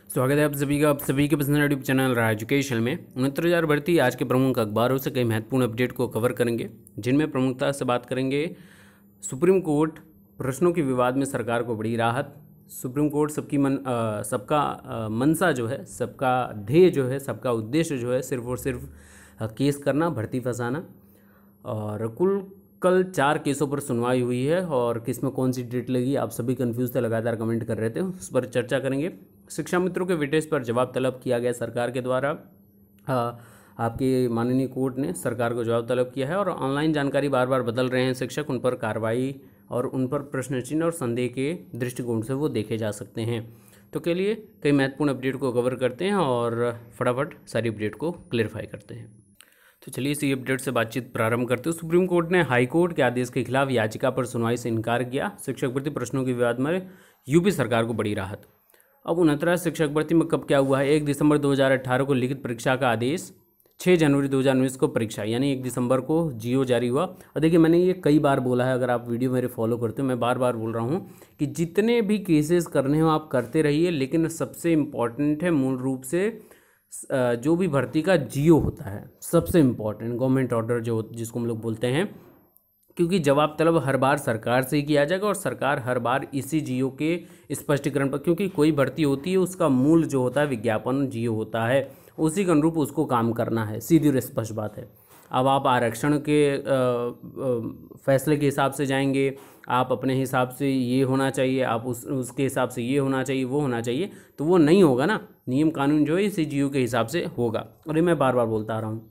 स्वागत है आप सभी के पसंदीदा यूट्यूब चैनल रहा एजुकेशन में 69,000 भर्ती आज के प्रमुख अखबारों से कई महत्वपूर्ण अपडेट को कवर करेंगे, जिनमें प्रमुखता से बात करेंगे सुप्रीम कोर्ट प्रश्नों के विवाद में सरकार को बड़ी राहत। सुप्रीम कोर्ट सबका मनसा जो है, सबका ध्येय जो है, सबका उद्देश्य जो है सिर्फ और सिर्फ केस करना, भर्ती फंसाना। और कल 4 केसों पर सुनवाई हुई है और किस में कौन सी डेट लगी, आप सभी कंफ्यूज थे, लगातार कमेंट कर रहे थे, उस पर चर्चा करेंगे। शिक्षा मित्रों के विटेज पर जवाब तलब किया गया सरकार के द्वारा। आपके माननीय कोर्ट ने सरकार को जवाब तलब किया है और ऑनलाइन जानकारी बार बार बदल रहे हैं शिक्षक, उन पर कार्रवाई और उन पर प्रश्न चिन्ह और संदेह के दृष्टिकोण से वो देखे जा सकते हैं। तो के लिए कई महत्वपूर्ण अपडेट को कवर करते हैं और फटाफट सारी अपडेट को क्लियरफाई करते हैं। तो चलिए इसी अपडेट से बातचीत प्रारंभ करते हैं। सुप्रीम कोर्ट ने हाई कोर्ट के आदेश के खिलाफ याचिका पर सुनवाई से इनकार किया। शिक्षक भर्ती प्रश्नों के विवाद में यूपी सरकार को बड़ी राहत। अब 69 शिक्षक भर्ती में कब क्या हुआ है, 1 दिसंबर 2018 को लिखित परीक्षा का आदेश, 6 जनवरी 2019 को परीक्षा, यानी 1 दिसंबर को जीओ जारी हुआ। और देखिए मैंने ये कई बार बोला है, अगर आप वीडियो मेरे फॉलो करते हो, मैं बार बार बोल रहा हूँ कि जितने भी केसेस करने हो आप करते रहिए, लेकिन सबसे इम्पॉर्टेंट है मूल रूप से जो भी भर्ती का जीओ होता है, सबसे इम्पॉर्टेंट गवर्नमेंट ऑर्डर जो जिसको हम लोग बोलते हैं, क्योंकि जवाब तलब हर बार सरकार से ही किया जाएगा और सरकार हर बार इसी जीओ के स्पष्टीकरण पर, क्योंकि कोई भर्ती होती है उसका मूल जो होता है विज्ञापन जीओ होता है, उसी के अनुरूप उसको काम करना है, सीधी और स्पष्ट बात है। अब आप आरक्षण के फैसले के हिसाब से जाएंगे, आप अपने हिसाब से ये होना चाहिए, आप उसके हिसाब से ये होना चाहिए, वो होना चाहिए, तो वो नहीं होगा ना। नियम कानून जो है इसी जीओ के हिसाब से होगा। और ये मैं बार बार बोलता आ रहा हूँ।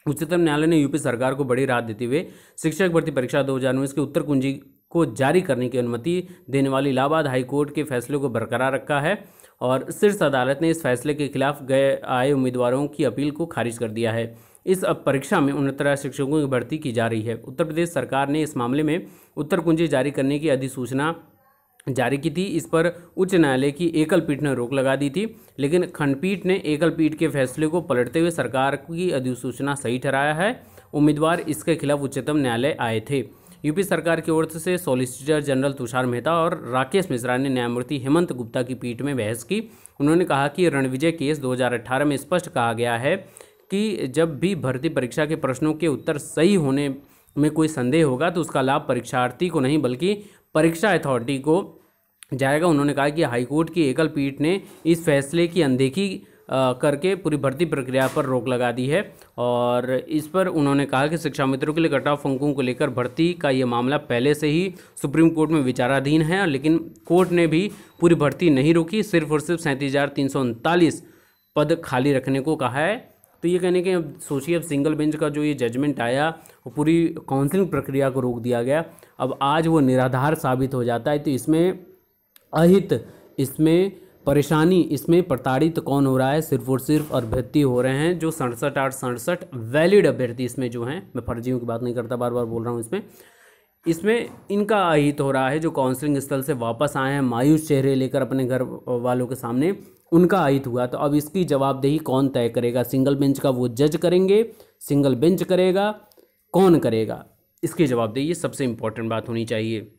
उच्चतम न्यायालय ने यूपी सरकार को बड़ी राहत देते हुए शिक्षक भर्ती परीक्षा 2019 के उत्तर कुंजी को जारी करने की अनुमति देने वाली इलाहाबाद हाई कोर्ट के फैसले को बरकरार रखा है और शीर्ष अदालत ने इस फैसले के खिलाफ आए उम्मीदवारों की अपील को खारिज कर दिया है। इस परीक्षा में 69 शिक्षकों की भर्ती की जा रही है। उत्तर प्रदेश सरकार ने इस मामले में उत्तर कुंजी जारी करने की अधिसूचना जारी की थी। इस पर उच्च न्यायालय की एकल पीठ ने रोक लगा दी थी, लेकिन खंडपीठ ने एकल पीठ के फैसले को पलटते हुए सरकार की अधिसूचना सही ठहराया है। उम्मीदवार इसके खिलाफ उच्चतम न्यायालय आए थे। यूपी सरकार की ओर से सॉलिसिटर जनरल तुषार मेहता और राकेश मिश्रा ने न्यायमूर्ति हेमंत गुप्ता की पीठ में बहस की। उन्होंने कहा कि रणविजय केस 2018 में स्पष्ट कहा गया है कि जब भी भर्ती परीक्षा के प्रश्नों के उत्तर सही होने में कोई संदेह होगा तो उसका लाभ परीक्षार्थी को नहीं बल्कि परीक्षा अथॉरिटी को जाएगा। उन्होंने कहा कि हाईकोर्ट की एकल पीठ ने इस फैसले की अनदेखी करके पूरी भर्ती प्रक्रिया पर रोक लगा दी है और इस पर उन्होंने कहा कि शिक्षा मित्रों के लिए कट ऑफ अंकों को लेकर भर्ती का ये मामला पहले से ही सुप्रीम कोर्ट में विचाराधीन है, लेकिन कोर्ट ने भी पूरी भर्ती नहीं रोकी, सिर्फ और सिर्फ 37,339 पद खाली रखने को कहा है। तो ये कहने के अब सोचिए, अब सिंगल बेंच का जो ये जजमेंट आया वो पूरी काउंसलिंग प्रक्रिया को रोक दिया गया। अब आज वो निराधार साबित हो जाता है, तो इसमें अहित, इसमें परेशानी, इसमें प्रताड़ित कौन हो रहा है, सिर्फ और सिर्फ अभ्यर्थी हो रहे हैं जो 67 वैलिड अभ्यर्थी इसमें जो हैं, मैं फर्जियों की बात नहीं करता, बार बार बोल रहा हूँ, इसमें इनका अहित हो रहा है। जो काउंसलिंग स्थल से वापस आए हैं मायूस चेहरे लेकर अपने घर वालों के सामने, उनका अहित हुआ। तो अब इसकी जवाबदेही कौन तय करेगा? सिंगल बेंच का वो जज करेंगे, सिंगल बेंच करेगा, कौन करेगा? इसकी जवाबदेही ये सबसे इम्पोर्टेंट बात होनी चाहिए।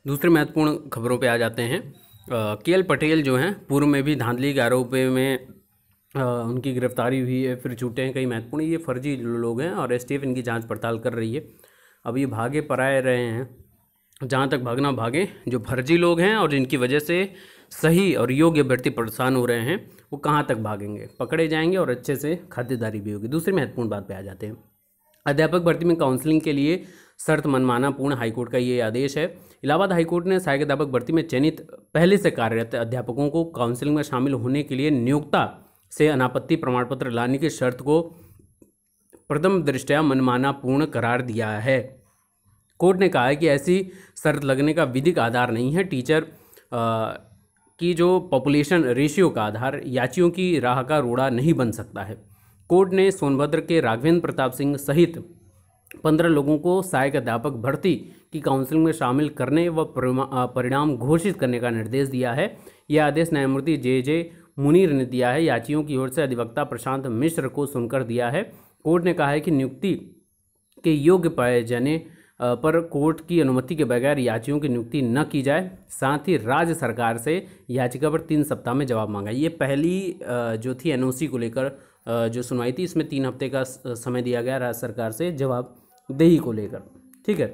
दूसरे महत्वपूर्ण खबरों पे आ जाते हैं। केएल पटेल जो हैं, पूर्व में भी धांधली के आरोप में उनकी गिरफ्तारी हुई है, फिर छूटे हैं कई महत्वपूर्ण, ये फर्जी लोग हैं और एसटीएफ इनकी जांच पड़ताल कर रही है। अब ये भागे पराए रहे हैं, जहाँ तक भागना भागे। जो फर्जी लोग हैं और जिनकी वजह से सही और योग्य अभ्यर्थी परेशान हो रहे हैं, वो कहाँ तक भागेंगे? पकड़े जाएंगे और अच्छे से खातिरदारी भी होगी। दूसरी महत्वपूर्ण बात पे आ जाते हैं। अध्यापक भर्ती में काउंसलिंग के लिए शर्त मनमाना पूर्ण, हाईकोर्ट का ये आदेश है। इलाहाबाद हाईकोर्ट ने सहायक अध्यापक भर्ती में चयनित पहले से कार्यरत अध्यापकों को काउंसलिंग में शामिल होने के लिए नियोक्ता से अनापत्ति प्रमाण पत्र लाने की शर्त को प्रथम दृष्टया मनमाना पूर्ण करार दिया है। कोर्ट ने कहा है कि ऐसी शर्त लगने का विधिक आधार नहीं है। टीचर की जो पॉपुलेशन रेशियो का आधार याचियों की राह का रोड़ा नहीं बन सकता है। कोर्ट ने सोनभद्र के राघवेंद्र प्रताप सिंह सहित 15 लोगों को सहायक अध्यापक भर्ती की काउंसलिंग में शामिल करने व परिणाम घोषित करने का निर्देश दिया है। यह आदेश न्यायमूर्ति जे मुनीर ने दिया है। याचियों की ओर से अधिवक्ता प्रशांत मिश्र को सुनकर दिया है। कोर्ट ने कहा है कि नियुक्ति के योग्य पाए जाने पर कोर्ट की अनुमति के बगैर याचियों की नियुक्ति न की जाए। साथ ही राज्य सरकार से याचिका पर 3 सप्ताह में जवाब मांगा। ये पहली जो थी एनओसी को लेकर जो सुनवाई थी, इसमें 3 हफ्ते का समय दिया गया राज्य सरकार से जवाबदेही को लेकर। ठीक है,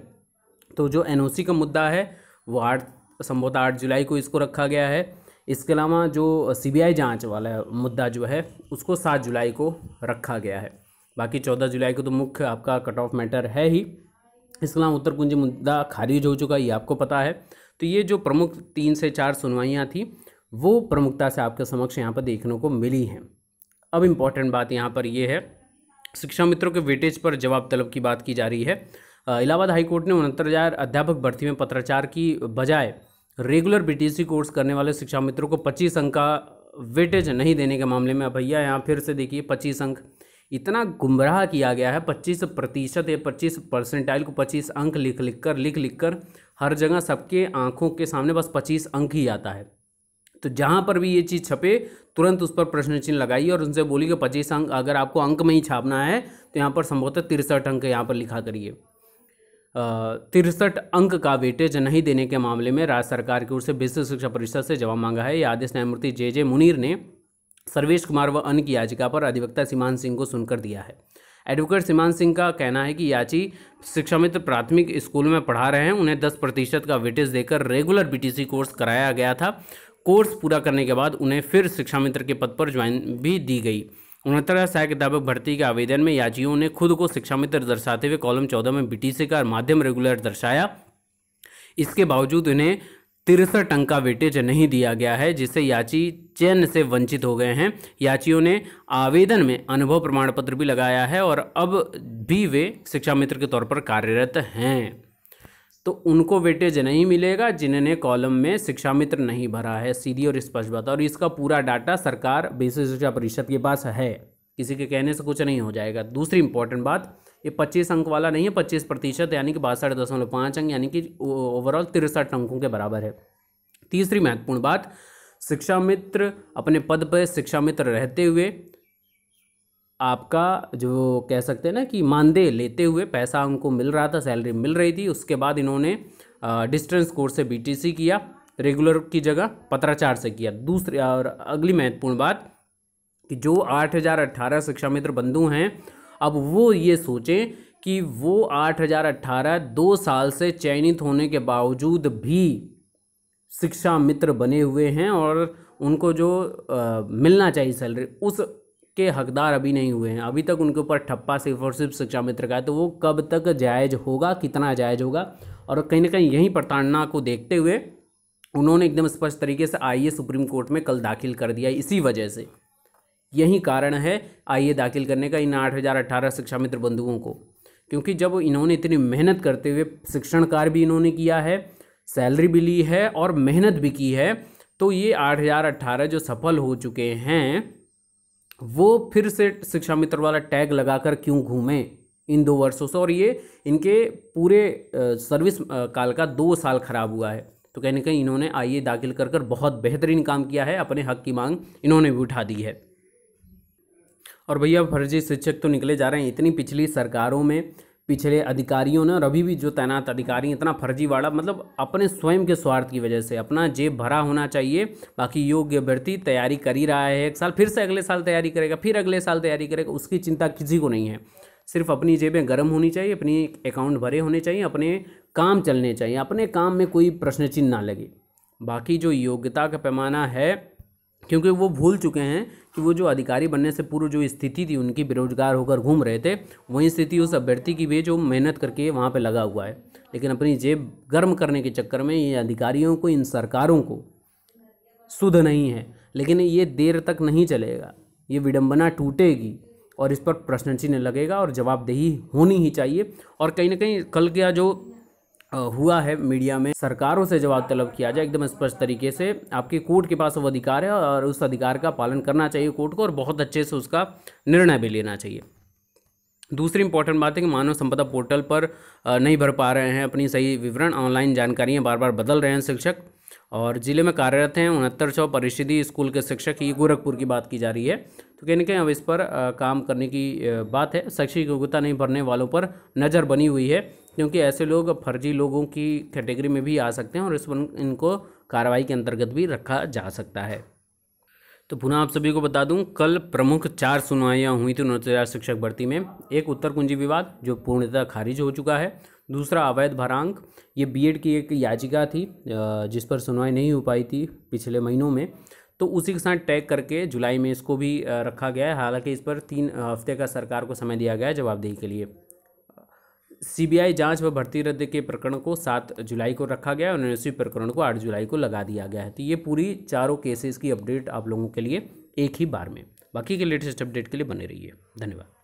तो जो एनओसी का मुद्दा है वो संभवतः 8 जुलाई को इसको रखा गया है। इसके अलावा जो सीबीआई जांच वाला मुद्दा जो है उसको 7 जुलाई को रखा गया है। बाकी 14 जुलाई को तो मुख्य आपका कट ऑफ मैटर है ही। इसके अलावा उत्तर कुंजी मुद्दा खारिज हो चुका, ये आपको पता है। तो ये जो प्रमुख 3 से 4 सुनवाइयाँ थी वो प्रमुखता से आपके समक्ष यहाँ पर देखने को मिली हैं। अब इम्पॉर्टेंट बात यहाँ पर ये है, शिक्षा मित्रों के वेटेज पर जवाब तलब की बात की जा रही है। इलाहाबाद हाईकोर्ट ने 69,000 अध्यापक भर्ती में पत्राचार की बजाय रेगुलर बीटीसी कोर्स करने वाले शिक्षा मित्रों को 25 अंक का वेटेज नहीं देने के मामले में, भैया यहाँ फिर से देखिए 25 अंक, इतना गुमराह किया गया है। 25% या 25% को 25 अंक लिख कर हर जगह सबके आंखों के सामने बस 25 अंक ही आता है। तो जहाँ पर भी ये चीज़ छपे तुरंत उस पर प्रश्न चिन्ह लगाइए और उनसे बोलिए कि 25 अंक, अगर आपको अंक में ही छापना है तो यहाँ पर संभवतः 63 अंक यहाँ पर लिखा करिए। 63 अंक का वेटेज नहीं देने के मामले में राज्य सरकार की ओर से विशिष्ट शिक्षा परिषद से जवाब मांगा है। यह आदेश न्यायमूर्ति जे मुनीर ने सर्वेश कुमार व अन्य की याचिका पर अधिवक्ता सीमांत सिंह को सुनकर दिया है। एडवोकेट सीमांत सिंह का कहना है कि याची शिक्षा मित्र प्राथमिक स्कूल में पढ़ा रहे हैं, उन्हें 10% का वेटेज देकर रेगुलर बीटीसी कोर्स कराया गया था। कोर्स पूरा करने के बाद उन्हें फिर शिक्षा मित्र के पद पर ज्वाइन भी दी गई। 69 सहायक अध्यापक भर्ती के आवेदन में याचियों ने खुद को शिक्षा मित्र दर्शाते हुए कॉलम 14 में बीटीसी का माध्यम रेगुलर दर्शाया। इसके बावजूद उन्हें 63 अंक का वेटेज नहीं दिया गया है, जिससे याची चयन से वंचित हो गए हैं। याचियों ने आवेदन में अनुभव प्रमाण पत्र भी लगाया है और अब भी वे शिक्षा मित्र के तौर पर कार्यरत हैं। तो उनको वेटेज नहीं मिलेगा जिन्होंने कॉलम में शिक्षा मित्र नहीं भरा है, सीधी और स्पष्ट बात। और इसका पूरा डाटा सरकार विशिष्ट शिक्षा परिषद के पास है, किसी के कहने से कुछ नहीं हो जाएगा। दूसरी इंपॉर्टेंट बात, ये 25 अंक वाला नहीं है, 25% यानी कि 62.5 अंक, यानी कि ओवरऑल 63 अंकों के बराबर है। तीसरी महत्वपूर्ण बात, शिक्षा मित्र अपने पद पर शिक्षा मित्र रहते हुए आपका जो कह सकते हैं ना कि मानदेय लेते हुए पैसा उनको मिल रहा था, सैलरी मिल रही थी। उसके बाद इन्होंने डिस्टेंस कोर्स से बीटीसी किया, रेगुलर की जगह पत्राचार से किया। दूसरी और अगली महत्वपूर्ण बात कि जो 8018 शिक्षा मित्र बंधु हैं, अब वो ये सोचें कि वो 8018 2 साल से चयनित होने के बावजूद भी शिक्षा मित्र बने हुए हैं और उनको जो मिलना चाहिए सैलरी उसके हकदार अभी नहीं हुए हैं। अभी तक उनके ऊपर ठप्पा सिर्फ और सिर्फ शिक्षा मित्र का है। तो वो कब तक जायज़ होगा, कितना जायज़ होगा? और कहीं ना कहीं यही प्रताड़ना को देखते हुए उन्होंने एकदम स्पष्ट तरीके से आईए सुप्रीम कोर्ट में कल दाखिल कर दिया। इसी वजह से यही कारण है आईए दाखिल करने का इन 8018 शिक्षा मित्र बंधुओं को, क्योंकि जब इन्होंने इतनी मेहनत करते हुए शिक्षण कार्य भी इन्होंने किया है, सैलरी भी ली है और मेहनत भी की है, तो ये 8018 जो सफल हो चुके हैं वो फिर से शिक्षा मित्र वाला टैग लगाकर क्यों घूमें इन 2 वर्षों से? और ये इनके पूरे सर्विस काल का 2 साल खराब हुआ है। तो कहीं ना कहीं इन्होंने आईए दाखिल कर बहुत बेहतरीन काम किया है, अपने हक की मांग इन्होंने भी उठा दी है। और भैया फर्जी शिक्षक तो निकले जा रहे हैं। इतनी पिछली सरकारों में पिछले अधिकारियों ने और अभी भी जो तैनात अधिकारी इतना फर्जीवाड़ा, मतलब अपने स्वयं के स्वार्थ की वजह से, अपना जेब भरा होना चाहिए। बाकी योग्य अभ्यर्थी तैयारी कर ही रहा है, 1 साल फिर से अगले साल तैयारी करेगा, फिर अगले साल तैयारी करेगा, उसकी चिंता किसी को नहीं है। सिर्फ अपनी जेबें गर्म होनी चाहिए, अपनी अकाउंट भरे होने चाहिए, अपने काम चलने चाहिए, अपने काम में कोई प्रश्न चिन्ह ना लगे। बाकी जो योग्यता का पैमाना है, क्योंकि वो भूल चुके हैं कि वो जो अधिकारी बनने से पूर्व जो स्थिति थी उनकी, बेरोजगार होकर घूम रहे थे, वही स्थिति उस अभ्यर्थी की भी जो मेहनत करके वहाँ पे लगा हुआ है। लेकिन अपनी जेब गर्म करने के चक्कर में ये अधिकारियों को, इन सरकारों को सुध नहीं है। लेकिन ये देर तक नहीं चलेगा, ये विडंबना टूटेगी और इस पर प्रश्न चिन्ह लगेगा और जवाबदेही होनी ही चाहिए। और कहीं ना कहीं कल क्या जो हुआ है मीडिया में, सरकारों से जवाब तलब किया जाए एकदम स्पष्ट तरीके से। आपके कोर्ट के पास वो अधिकार है और उस अधिकार का पालन करना चाहिए कोर्ट को, और बहुत अच्छे से उसका निर्णय भी लेना चाहिए। दूसरी इंपॉर्टेंट बात है कि मानव संपदा पोर्टल पर नहीं भर पा रहे हैं अपनी सही विवरण, ऑनलाइन जानकारियाँ बार बार बदल रहे हैं शिक्षक, और जिले में कार्यरत हैं 6900 परिषदीय स्कूल के शिक्षक। ये गोरखपुर की बात की जा रही है। तो कहीं ना कहीं अब इस पर काम करने की बात है। शैक्षिक योग्यता नहीं भरने वालों पर नज़र बनी हुई है क्योंकि ऐसे लोग फर्जी लोगों की कैटेगरी में भी आ सकते हैं और इस पर इनको कार्रवाई के अंतर्गत भी रखा जा सकता है। तो पुनः आप सभी को बता दूं, कल प्रमुख 4 सुनवाइयां हुई थी 49,000 शिक्षक भर्ती में। एक उत्तर कुंजी विवाद जो पूर्णतः खारिज हो चुका है। दूसरा अवैध भारांक, ये बीएड की एक याचिका थी जिस पर सुनवाई नहीं हो पाई थी पिछले महीनों में, तो उसी के साथ टैग करके जुलाई में इसको भी रखा गया है। हालांकि इस पर 3 हफ्ते का सरकार को समय दिया गया है जवाबदेही के लिए। सीबीआई जांच व भर्ती रद्द के प्रकरण को 7 जुलाई को रखा गया है और 19वीं प्रकरण को 8 जुलाई को लगा दिया गया है। तो ये पूरी चारों केसेस की अपडेट आप लोगों के लिए एक ही बार में। बाकी के लेटेस्ट अपडेट के लिए बने रहिए। धन्यवाद।